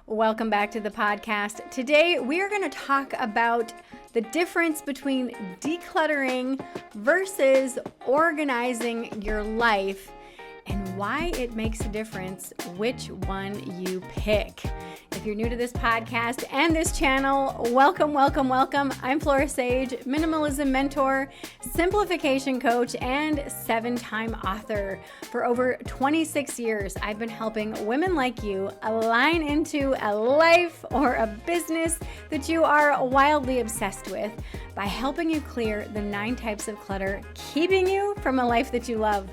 Welcome back to the podcast. Today, we are going to talk about the difference between decluttering versus organizing your life and why it makes a difference which one you pick. If you're new to this podcast and this channel, welcome. I'm Flora Sage, minimalism mentor, simplification coach, and 7-time author. For over 26 years, I've been helping women like you align into a life or a business that you are wildly obsessed with by helping you clear the 9 types of clutter keeping you from a life that you love.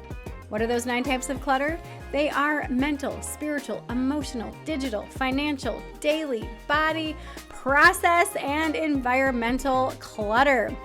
What are those 9 types of clutter? They are mental, spiritual, emotional, digital, financial, daily, body, process, and environmental clutter.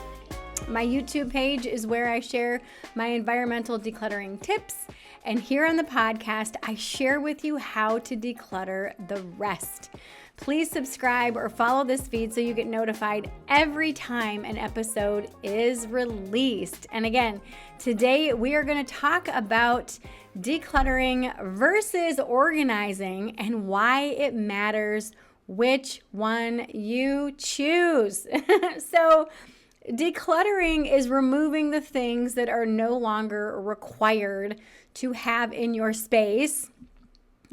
My YouTube page is where I share my environmental decluttering tips. And here on the podcast, I share with you how to declutter the rest. Please subscribe or follow this feed so you get notified every time an episode is released. And again, today we are going to talk about decluttering versus organizing and why it matters which one you choose. So, decluttering is removing the things that are no longer required to have in your space.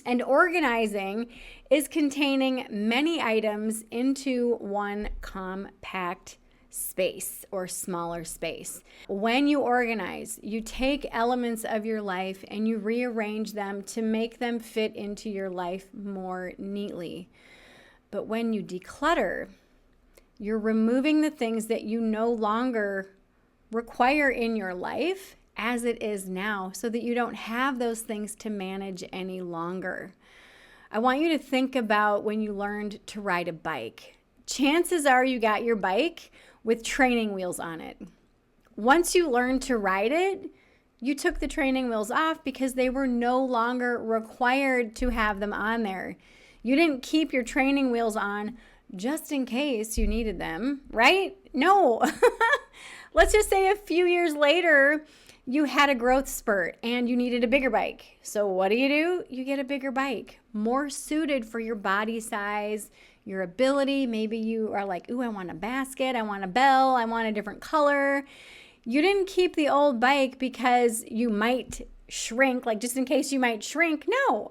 And organizing is containing many items into one compact space or smaller space. When you organize, you take elements of your life and you rearrange them to make them fit into your life more neatly. But when you declutter, you're removing the things that you no longer require in your life as it is now, so that you don't have those things to manage any longer. I want you to think about when you learned to ride a bike. Chances are you got your bike with training wheels on it. Once you learned to ride it, you took the training wheels off because they were no longer required to have them on there. You didn't keep your training wheels on just in case you needed them, right? No. Let's just say a few years later, you had a growth spurt and you needed a bigger bike. So what do? You get a bigger bike, more suited for your body size, your ability. Maybe you are like, ooh, I want a basket, I want a bell, I want a different color. You didn't keep the old bike because you might shrink, like just in case you might shrink. No,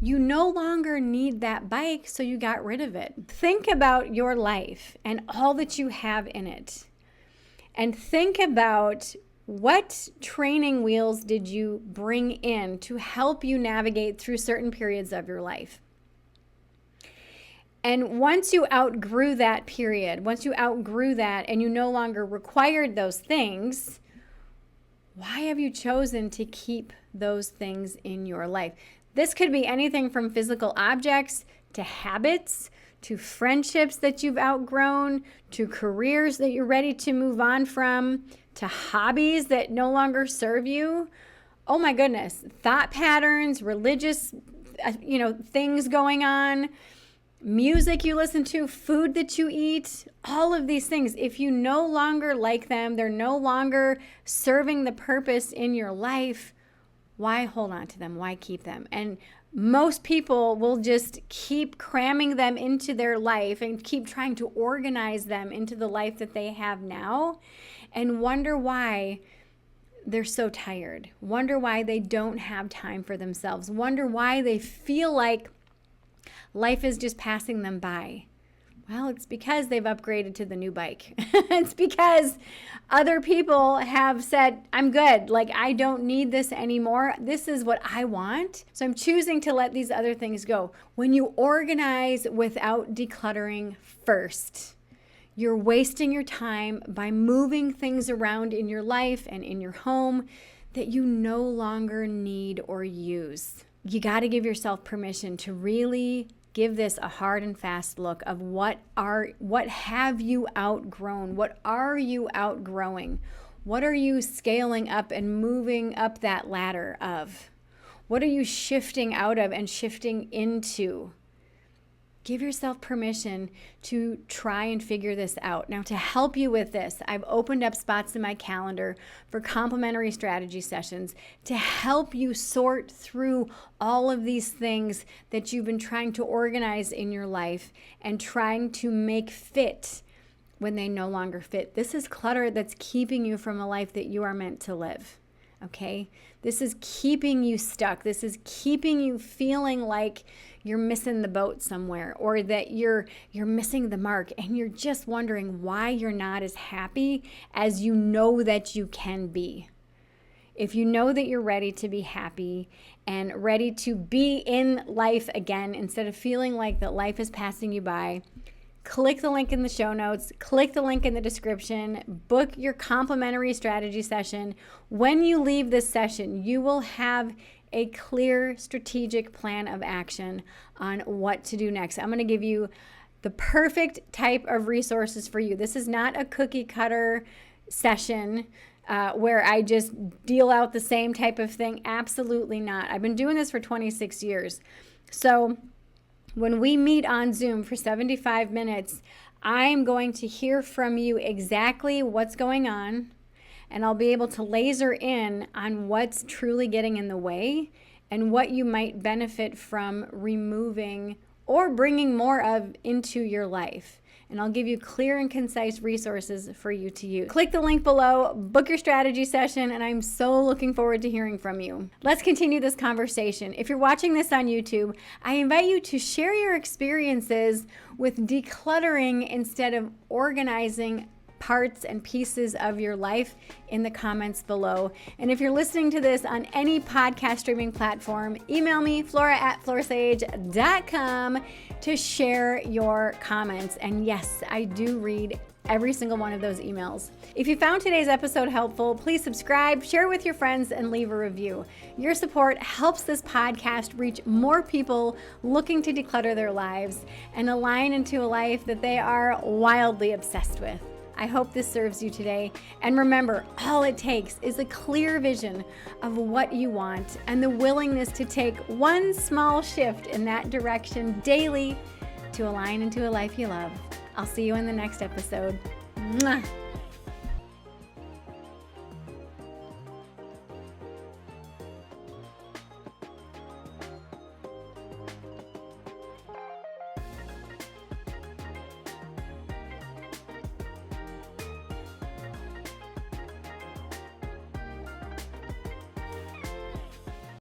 you no longer need that bike, so you got rid of it. Think about your life and all that you have in it. And think about what training wheels did you bring in to help you navigate through certain periods of your life? And once you outgrew that period, once you outgrew that and you no longer required those things, why have you chosen to keep those things in your life? This could be anything from physical objects to habits, to friendships that you've outgrown, to careers that you're ready to move on from, to hobbies that no longer serve you. Oh my goodness, thought patterns, religious, things going on, music you listen to, food that you eat, all of these things. If you no longer like them, they're no longer serving the purpose in your life, why hold on to them? Why keep them? And most people will just keep cramming them into their life and keep trying to organize them into the life that they have now and wonder why they're so tired, wonder why they don't have time for themselves, wonder why they feel like life is just passing them by. Well, it's because they've upgraded to the new bike. It's because other people have said, I'm good. Like, I don't need this anymore. This is what I want. So I'm choosing to let these other things go. When you organize without decluttering first, you're wasting your time by moving things around in your life and in your home that you no longer need or use. You got to give yourself permission to really give this a hard and fast look of what have you outgrown? What are you outgrowing? What are you scaling up and moving up that ladder of? What are you shifting out of and shifting into? Give yourself permission to try and figure this out. Now, to help you with this, I've opened up spots in my calendar for complimentary strategy sessions to help you sort through all of these things that you've been trying to organize in your life and trying to make fit when they no longer fit. This is clutter that's keeping you from a life that you are meant to live. Okay? This is keeping you stuck. This is keeping you feeling like you're missing the boat somewhere, or that you're missing the mark, and you're just wondering why you're not as happy as you know that you can be. If you know that you're ready to be happy and ready to be in life again instead of feeling like that life is passing you by, click the link in the show notes, click the link in the description, book your complimentary strategy session. When you leave this session, you will have a clear strategic plan of action on what to do next. I'm going to give you the perfect type of resources for you. This is not a cookie cutter session where I just deal out the same type of thing. Absolutely not. I've been doing this for 26 years. So when we meet on Zoom for 75 minutes, I'm going to hear from you exactly what's going on, and I'll be able to laser in on what's truly getting in the way and what you might benefit from removing or bringing more of into your life. And I'll give you clear and concise resources for you to use. Click the link below, book your strategy session, and I'm so looking forward to hearing from you. Let's continue this conversation. If you're watching this on YouTube, I invite you to share your experiences with decluttering instead of organizing parts and pieces of your life in the comments below. And if you're listening to this on any podcast streaming platform, email me, flora@florsage.com, to share your comments. And yes, I do read every single one of those emails. If you found today's episode helpful, please subscribe, share with your friends, and leave a review. Your support helps this podcast reach more people looking to declutter their lives and align into a life that they are wildly obsessed with. I hope this serves you today. And remember, all it takes is a clear vision of what you want and the willingness to take one small shift in that direction daily to align into a life you love. I'll see you in the next episode. Mwah.